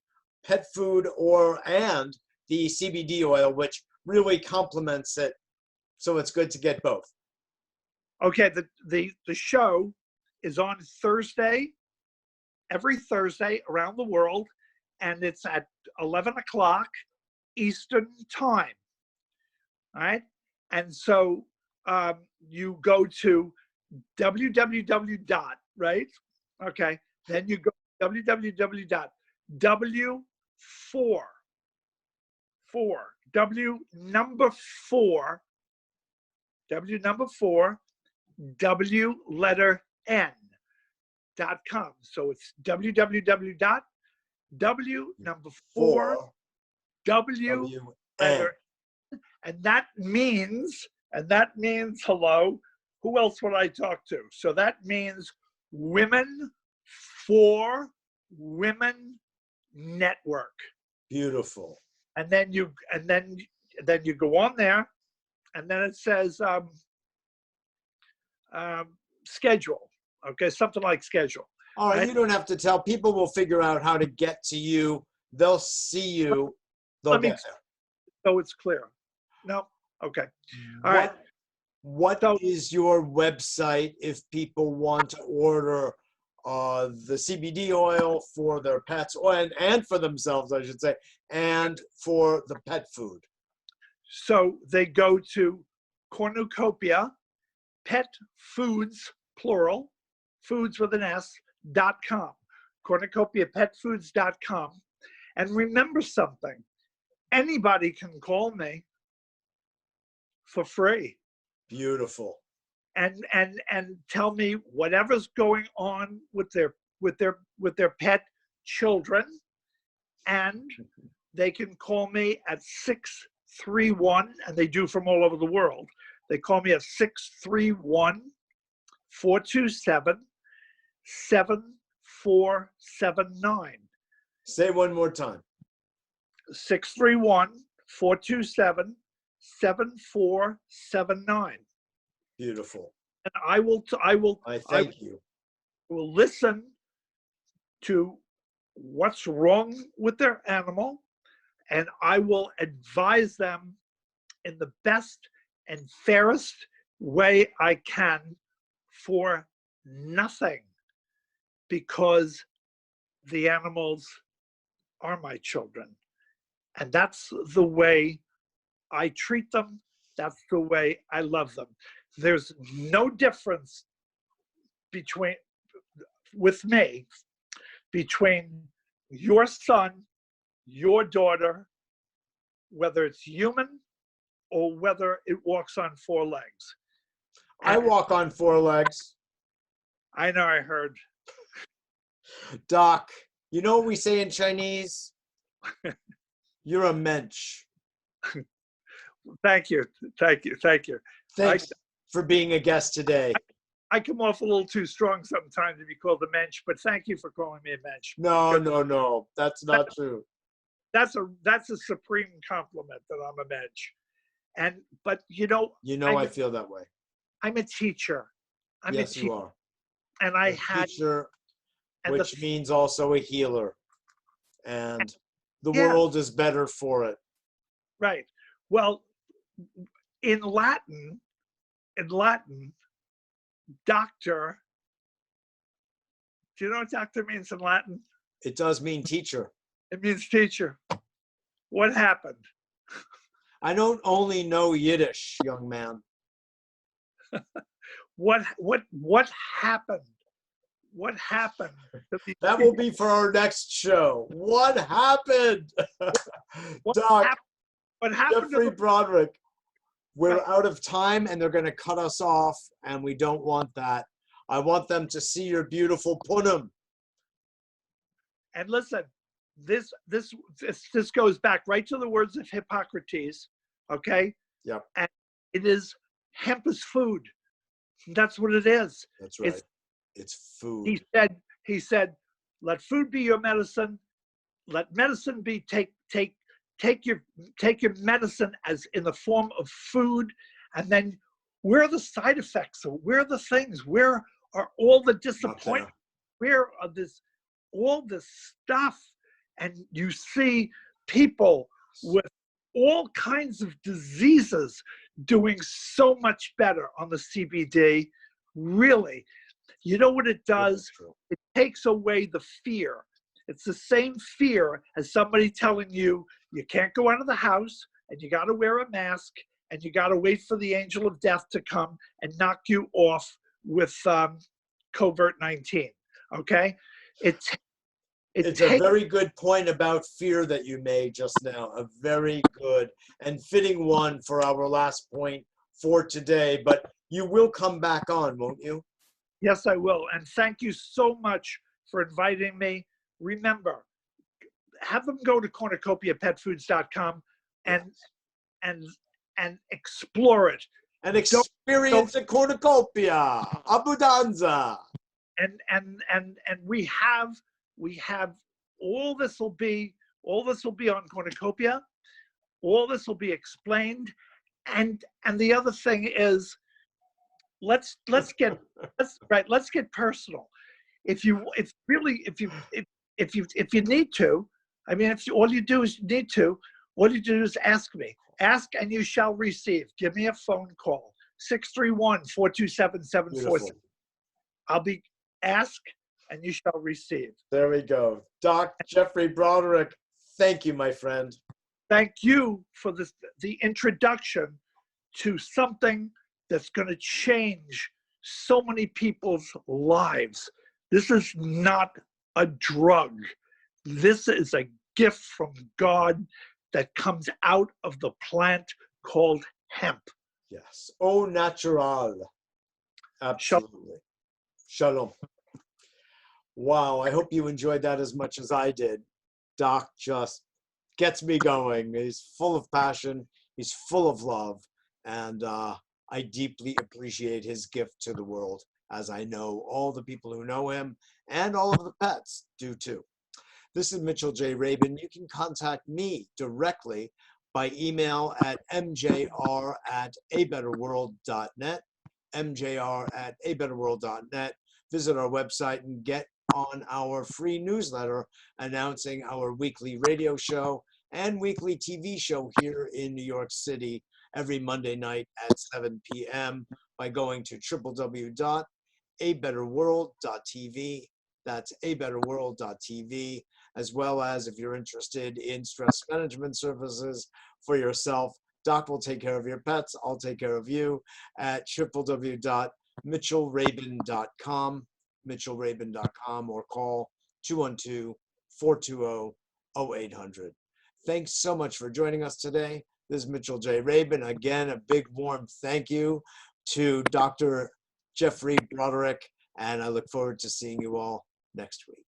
pet food and the CBD oil, which really complements it, so it's good to get both? Okay, the show is on Thursday, every Thursday around the world, and it's at 11 o'clock Eastern time. All right, and so you go to www. Right? Okay, then you go www.w4 W number 4 W letter N.com. So it's www.w number 4 W letter N. And that means hello, who else would I talk to? So that means Women for Women Network. Beautiful. And then you go on there, and then it says schedule. Okay, something like schedule. All right, you don't have to tell. People will figure out how to get to you. They'll see you. They'll get there. So it's clear. No? Okay. All right. What is your website if people want to order the CBD oil for their pets, and for themselves, I should say, and for the pet food? So they go to cornucopia, pet foods, plural, foods with an S.com, cornucopiapetfoods.com. And remember something, anybody can call me for free Beautiful. and tell me whatever's going on with their pet children, and they can call me at 631, and they do from all over the world. They call me at 631-427-7479. Say one more time. 631-427-7479. Beautiful. And I will thank you. will listen to what's wrong with their animal, and I will advise them in the best and fairest way I can for nothing, because the animals are my children. And that's the way I treat them. That's the way I love them. There's no difference with me between your son, your daughter, whether it's human or whether it walks on four legs. I walk on four legs. I know, I heard. Doc, you know what we say in Chinese? You're a mensch. Thank you. Thanks for being a guest today. I come off a little too strong sometimes to be called a mensch, but thank you for calling me a mensch. No. That's not true. That's a supreme compliment that I'm a mensch. But I feel that way. I'm a teacher. Yes, you are. And a teacher, which means also a healer. And the world is better for it. Right. Well, in Latin, doctor, do you know what doctor means in Latin? It does mean teacher. It means teacher. What happened? I don't only know Yiddish, young man. What happened? What happened? That will be for our next show. What happened? Doc, what happened? Geoffrey Broderick. We're out of time, and they're going to cut us off, and we don't want that. I want them to see your beautiful punim. And listen, this goes back right to the words of Hippocrates, okay? Yep. And it is, hemp is food. That's what it is. That's right. It's food. He said, let food be your medicine. Let medicine be take your medicine as in the form of food, and then where are the side effects? Where are the things? Where are all the disappointments? Where are all this stuff? And you see people with all kinds of diseases doing so much better on the CBD. Really, you know what it does? It takes away the fear. It's the same fear as somebody telling you can't go out of the house, and you got to wear a mask, and you got to wait for the angel of death to come and knock you off with COVID-19. Okay? It's a very good point about fear that you made just now. A very good and fitting one for our last point for today. But you will come back on, won't you? Yes, I will. And thank you so much for inviting me. Remember, have them go to cornucopiapetfoods.com and explore it. And experience a cornucopia, abundanza. And we have all this will be on cornucopia. All this will be explained. And the other thing is, let's get personal. If you need to, I mean, all you do is ask me. Ask and you shall receive. Give me a phone call, 631-427-7476. I'll be ask and you shall receive. There we go. Doc Geoffrey Broderick, thank you, my friend. Thank you for the introduction to something that's going to change so many people's lives. This is not a drug. This is a gift from God that comes out of the plant called hemp. Yes. Au natural. Absolutely. Shalom. Wow. I hope you enjoyed that as much as I did. Doc just gets me going. He's full of passion. He's full of love. And I deeply appreciate his gift to the world, as I know all the people who know him and all of the pets do too. This is Mitchell J. Rabin. You can contact me directly by email at mjr@abetterworld.net, mjr@abetterworld.net. Visit our website and get on our free newsletter announcing our weekly radio show and weekly TV show here in New York City every Monday night at 7 p.m. by going to www.abetterworld.tv. That's abetterworld.tv, as well as if you're interested in stress management services for yourself. Doc will take care of your pets. I'll take care of you at www.mitchellrabin.com, mitchellrabin.com, or call 212-420-0800. Thanks so much for joining us today. This is Mitchell J. Rabin. Again, a big warm thank you to Dr. Geoffrey Broderick, and I look forward to seeing you all next week.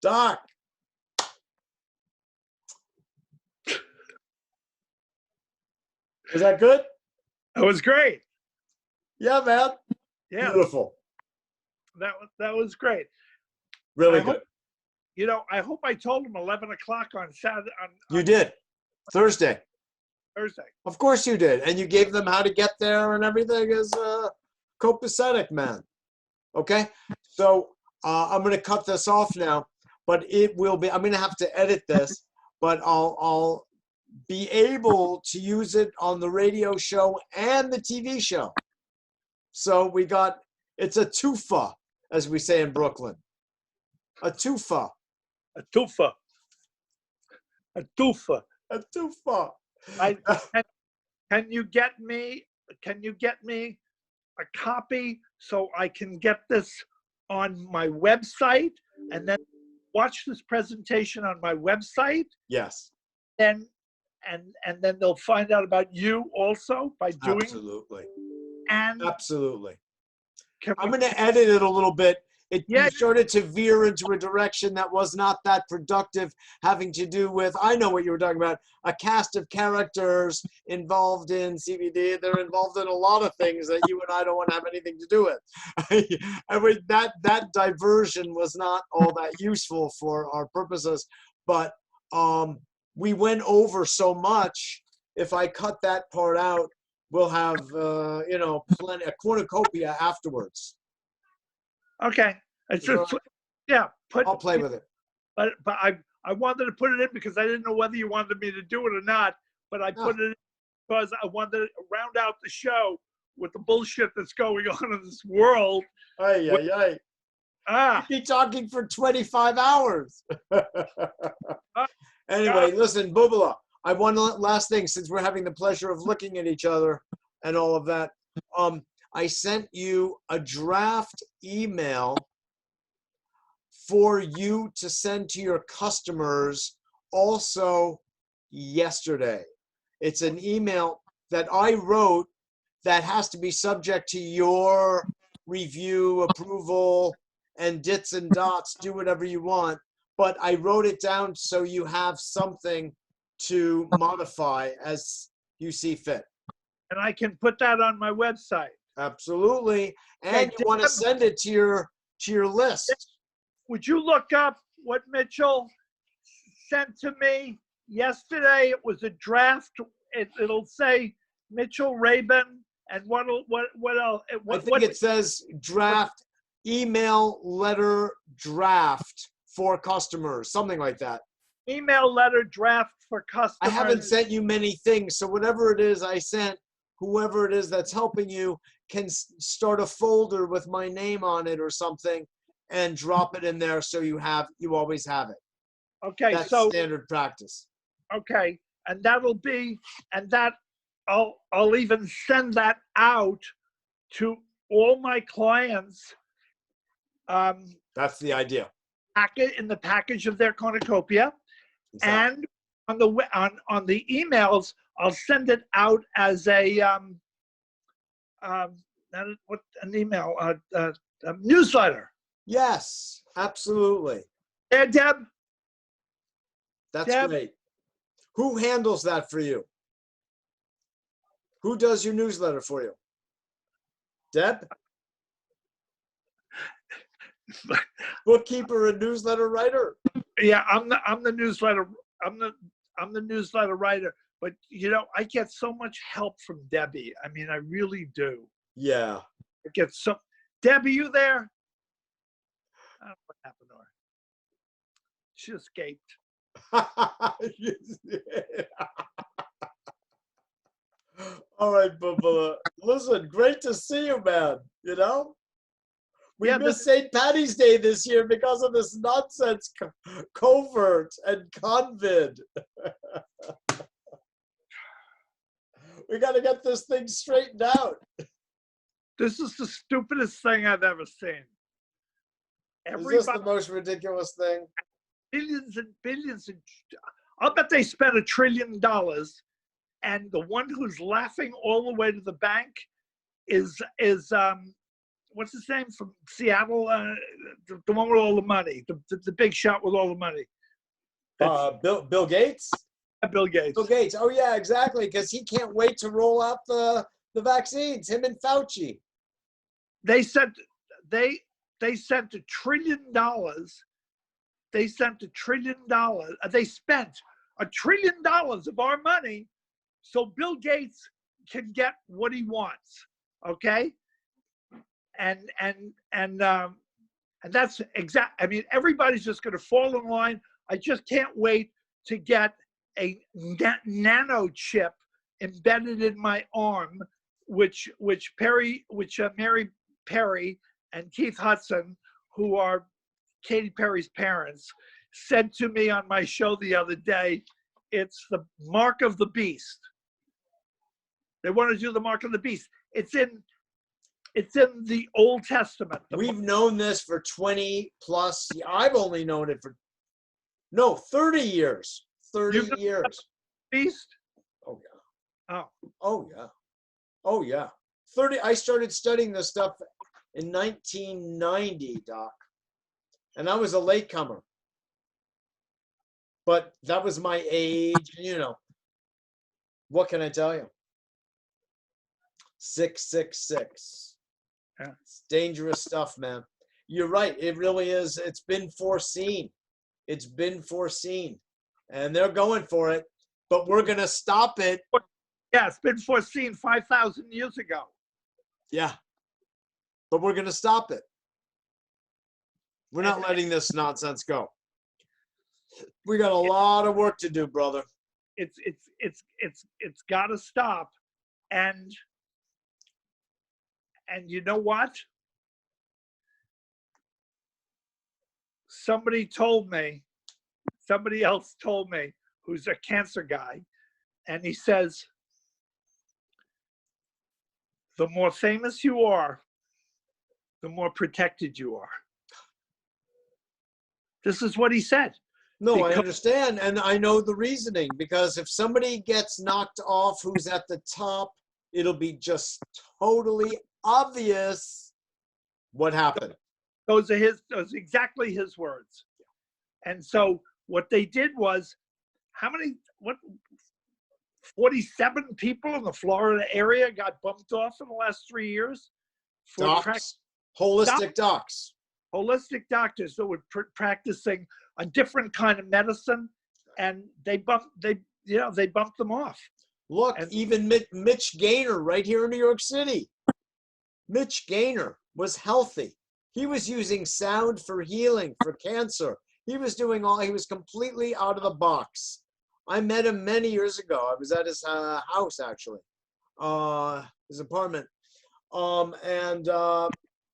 Doc. Was that good? That was great. Yeah, man. Yeah. Beautiful. That was great. Really good. I hope I told him 11 o'clock on Saturday. You did. Thursday. Thursday. Of course you did. And you gave them how to get there and everything as copacetic, man. Okay? So I'm going to cut this off now, but it will be, I'm going to have to edit this, but I'll be able to use it on the radio show and the TV show. So it's a twofa, as we say in Brooklyn. A twofa. A twofa. A twofa. A twofa. Can you get me a copy so I can get this on my website and then watch this presentation on my website? Yes. And then they'll find out about you also by doing. Absolutely. And absolutely. I'm going to edit it a little bit. You started to veer into a direction that was not that productive, having to do with, I know what you were talking about, a cast of characters involved in CBD. They're involved in a lot of things that you and I don't want to have anything to do with. That diversion was not all that useful for our purposes, but we went over so much. If I cut that part out, we'll have, plenty, a cornucopia afterwards. Okay. It's just, I'll play with it. But I wanted to put it in because I didn't know whether you wanted me to do it or not. But I put it in because I wanted to round out the show with the bullshit that's going on in this world. You'd be talking for 25 hours. Anyway, listen, Bubala, I want last thing, since we're having the pleasure of looking at each other and all of that. I sent you a draft email for you to send to your customers also yesterday. It's an email that I wrote that has to be subject to your review, approval, and dits and dots. Do whatever you want. But I wrote it down so you have something to modify as you see fit. And I can put that on my website. Absolutely. And you want to send it to your list. Would you look up what Mitchell sent to me yesterday? It was a draft. It'll say Mitchell Rabin and what else? I think it says draft, email letter draft for customers, something like that. Email letter draft for customers. I haven't sent you many things, so whatever it is I sent, whoever it is that's helping you can start a folder with my name on it or something and drop it in there so you always have it. Okay, That's so standard practice. okay, and that'll be, and that I'll even send that out to all my clients. That's the idea. In the package of their cornucopia, Exactly. and on the emails, I'll send it out as a an email, a newsletter. Yes, absolutely. There, Deb. That's Deb, great. Who handles that for you? Who does your newsletter for you? Deb? Bookkeeper and newsletter writer? Yeah, I'm the newsletter. I'm the newsletter writer. But you know, I get so much help from Debbie. I mean, I really do. Yeah. I get so. Debbie, you there? I don't know what happened to her. She escaped. All right, Bubba. Listen, great to see you, man. You know? We missed St. Patty's Day this year because of this nonsense covert and convid. We got to get this thing straightened out. This is the stupidest thing I've ever seen. Is this the most ridiculous thing? Billions and billions. I'll bet they spent $1 trillion, and the one who's laughing all the way to the bank is what's his name from Seattle? The one with all the money, the big shot with all the money. Bill Gates? Bill Gates. Bill Gates. Oh yeah, exactly. Because he can't wait to roll out the vaccines. Him and Fauci. They sent $1 trillion. They sent $1 trillion. They spent $1 trillion of our money so Bill Gates can get what he wants. Okay. And that's exact. I mean, everybody's just going to fall in line. I just can't wait to get a nano chip embedded in my arm, which Mary Perry and Keith Hudson, who are Katy Perry's parents, said to me on my show the other day. It's the mark of the beast. They want to do the mark of the beast. It's in the Old Testament. We've known this for 20 plus. I've only known it for 30 years. 30 years. Beast? Oh yeah. Oh. Oh yeah. Oh yeah. 30. I started studying this stuff in 1990, Doc. And I was a latecomer. But that was my age, you know. What can I tell you? 666. Yeah. It's dangerous stuff, man. You're right. It really is. It's been foreseen. It's been foreseen. And they're going for it. But we're going to stop it. Yeah, it's been foreseen 5,000 years ago. Yeah. But we're going to stop it. We're not letting this nonsense go. We got a lot of work to do, brother. It's got to stop. And you know what? Somebody else told me, who's a cancer guy, and he says, the more famous you are, the more protected you are. This is what he said. No, I understand. And I know the reasoning, because if somebody gets knocked off who's at the top, it'll be just totally obvious what happened. Those are exactly his words. And so what they did was, 47 people in the Florida area got bumped off in the last 3 years? Docs, holistic docs. Holistic doctors that were practicing a different kind of medicine, and they bumped them off. Look, even Mitch Gaynor right here in New York City. Mitch Gaynor was healthy. He was using sound for healing, for cancer. He was completely out of the box. I met him many years ago. I was at his house, actually. his apartment.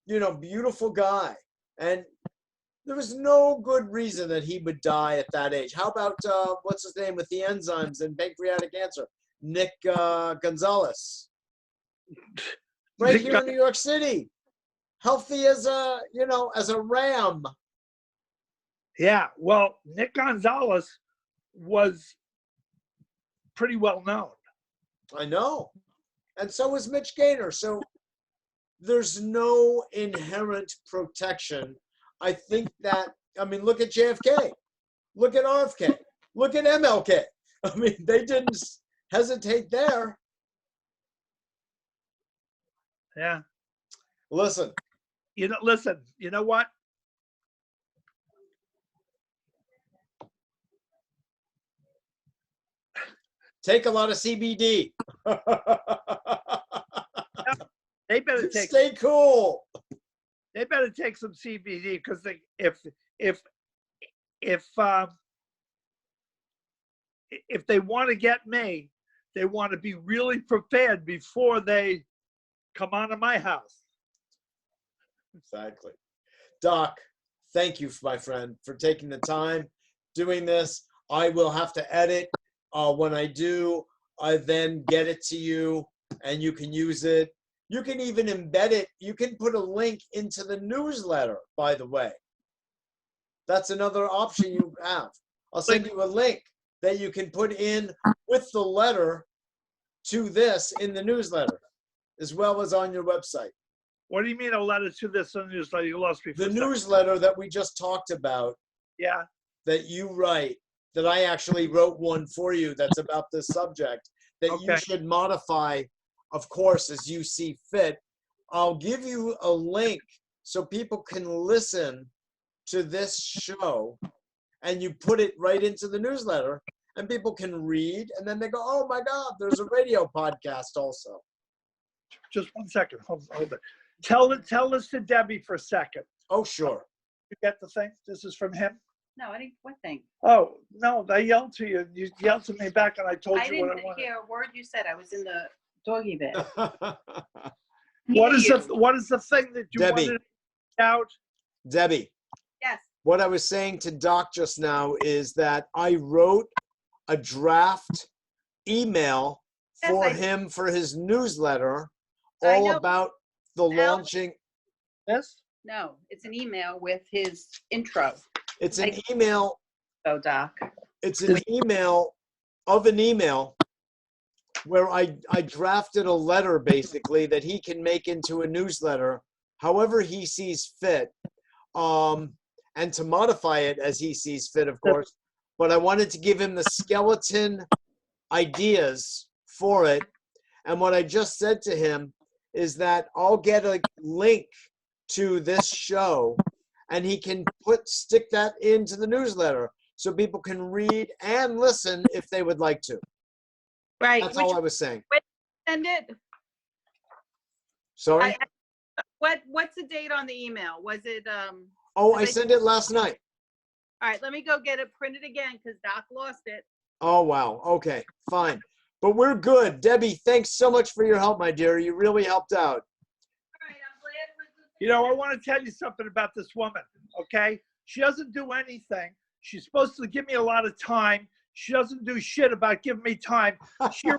Beautiful guy. And there was no good reason that he would die at that age. How about, what's his name with the enzymes and pancreatic cancer? Nick Gonzalez. Right here in New York City. Healthy as a ram. Yeah, well, Nick Gonzalez was pretty well known. I know. And so is Mitch Gaynor. So there's no inherent protection. I think that, look at JFK. Look at RFK. Look at MLK. They didn't hesitate there. Yeah. Listen. You know what? Take a lot of CBD. They better stay cool. They better take some CBD, because if they want to get me, they want to be really prepared before they come onto my house. Exactly. Doc, thank you, my friend, for taking the time doing this. I will have to edit. When I do, I then get it to you and you can use it. You can even embed it. You can put a link into the newsletter, by the way. That's another option you have. I'll send you a link that you can put in with the letter to this in the newsletter, as well as on your website. What do you mean a letter to this on the newsletter? You lost me for the newsletter that we just talked about. Yeah. That you write, that I actually wrote one for you that's about this subject, that you should modify, of course, as you see fit. I'll give you a link so people can listen to this show, and you put it right into the newsletter, and people can read, and then they go, oh my God, there's a radio podcast also. Just 1 second. Hold it. Tell this to Debbie for a second. Oh, sure. You get the thing? This is from him? No, I didn't. What thing? Oh, no, I yelled to you. You yelled to me back, and I told you what I wanted. I didn't hear a word you said. I was in the doggy bed. What is the thing that you wanted out? Debbie. Yes. What I was saying to Doc just now is that I wrote a draft email for him for his newsletter, all about the launching. Yes? No, it's an email with his intro. It's an email. Oh, Doc. It's an email of an email where I drafted a letter basically that he can make into a newsletter however he sees fit, and to modify it as he sees fit, of course. But I wanted to give him the skeleton ideas for it. And what I just said to him is that I'll get a link to this show, and he can stick that into the newsletter so people can read and listen if they would like to. Right. That's all I was saying. Send it. Sorry? What's the date on the email? Was it I sent it last night. All right, let me go get it printed again because Doc lost it. Oh, wow. Okay, fine. But we're good. Debbie, thanks so much for your help, my dear. You really helped out. All right, I'm glad we're You know, I want to tell you something about this woman, okay? She doesn't do anything. She's supposed to give me a lot of time. She doesn't do shit about giving me time. She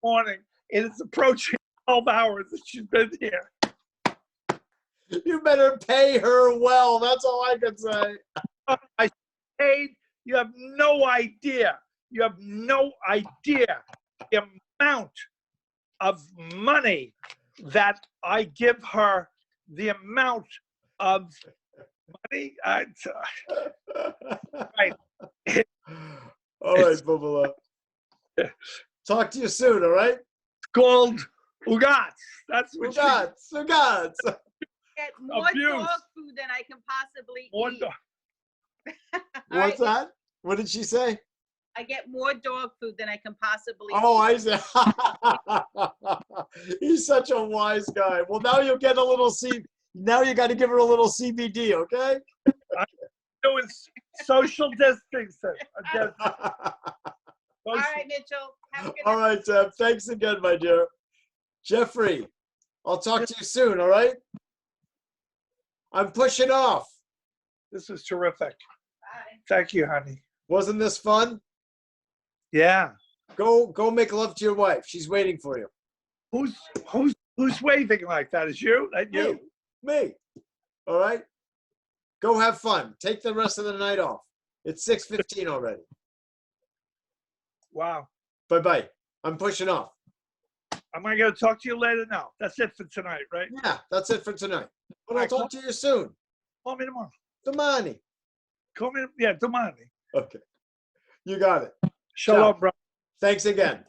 morning, and it's approaching 12 hours that she's been here. You better pay her well. That's all I can say. I paid. You have no idea. You have no idea the amount of money that I give her. The amount of money. Right. All right, Bubala. Talk to you soon. All right. It's called Ugats. That's what Ugats. get more dog food than I can possibly eat. What's that? What did she say? I get more dog food than I can possibly eat. Oh, I see. He's such a wise guy. Well, now you'll get a little Now you got to give her a little CBD, okay? I'm doing social distancing. All right, Mitchell. Have a good All right, Deb. Thanks again, my dear. Jeffrey, I'll talk to you soon, all right? I'm pushing off. This is terrific. Bye. Thank you, honey. Wasn't this fun? Yeah. Go make love to your wife. She's waiting for you. Who's waving like that? Is you? That you? Me. All right? Go have fun. Take the rest of the night off. It's 6:15 already. Wow. Bye-bye. I'm pushing off. Am I going to talk to you later? No. That's it for tonight, right? Yeah, that's it for tonight. But I'll Alright, talk to you soon. Call me tomorrow. Domani. Call me. Yeah, domani. Okay. You got it. Shalom, Ciao. bro. Thanks again.